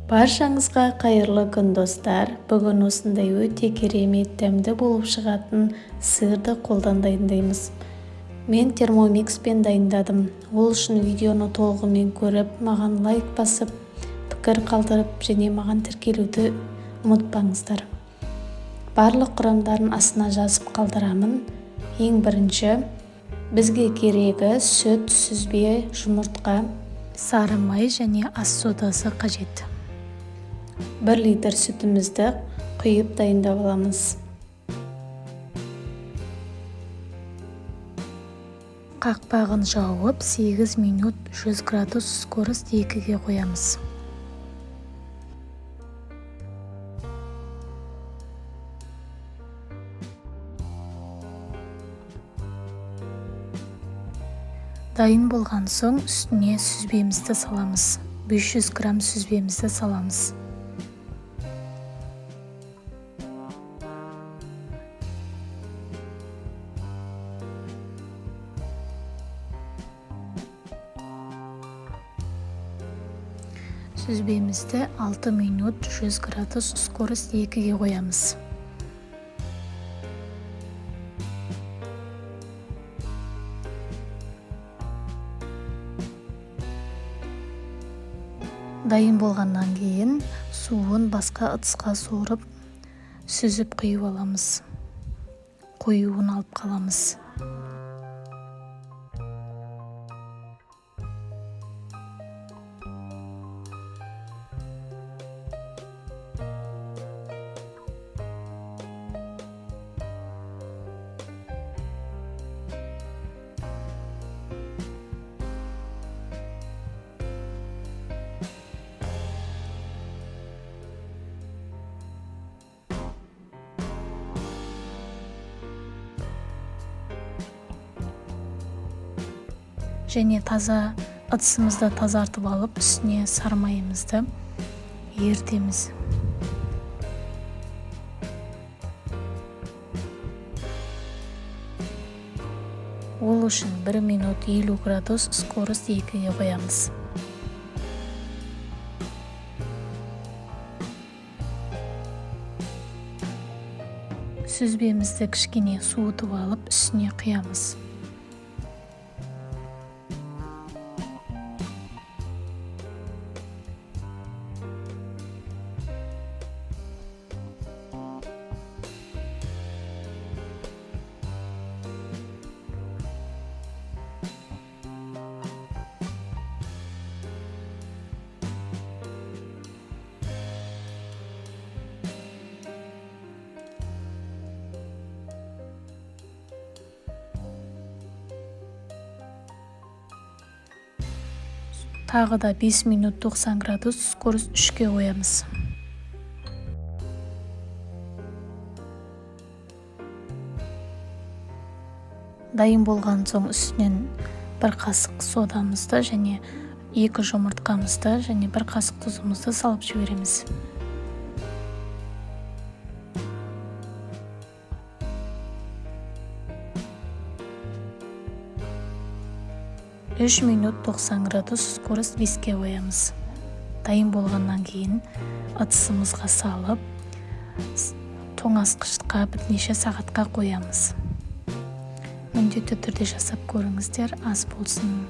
Баршаңызға қайырлы күн достар. Бүгін осындай өте керемет дәмді болып шығатын сырды қолдан дайындаймыз. Мен термомикспен дайындадым. Ол үшін видеоны толығымен көріп, маған лайк басып, пікір қалдырып және маған тіркелуді ұмытпаңыздар. Барлық құрамдарын астына жазып қалдырамын. Ең бірінші, бізге керегі сүт, сүзбе, жұмыртқа, сары май және ас содасы қажет. 1 литр сүтімізді құйып дайындап аламыз. Қақпағын жауып 8 минут 100 градус скорость 2-ге қоямыз. Дайын болған соң үстіне сүзбемізді саламыз. 500 грамм сүзбемізді саламыз. Сүзбемізді 6 минут 100 градус скорость 2-ге қоямыз. Дайын болғаннан кейін суын басқа ыдысқа сорып, сүзіп құйып аламыз. Қоюын алып қаламыз. Және таза ыдысымызды тазартып алып, үстіне сары майымызды ертеміз. Ол үшін 1 минут 50 градус скорость 2-ге қоямыз. Сүзбемізді кішкене суытып алып, үстіне құямыз. Тағы да 5 минут 90 градус скорость 3-ге қоямыз. Дайын болған соң үстінен 1 қасық содамызды және 2 жұмыртқамызды және 1 қасық тұзымызды салып жібереміз. 3 минут 90 градус скорость 5-ге қоямыз. Дайын болғаннан кейін ыдысымызға салып, тоңазытқышқа бірнеше сағатқа қоямыз. Міндетті түрде жасап көріңіздер, ас болсын.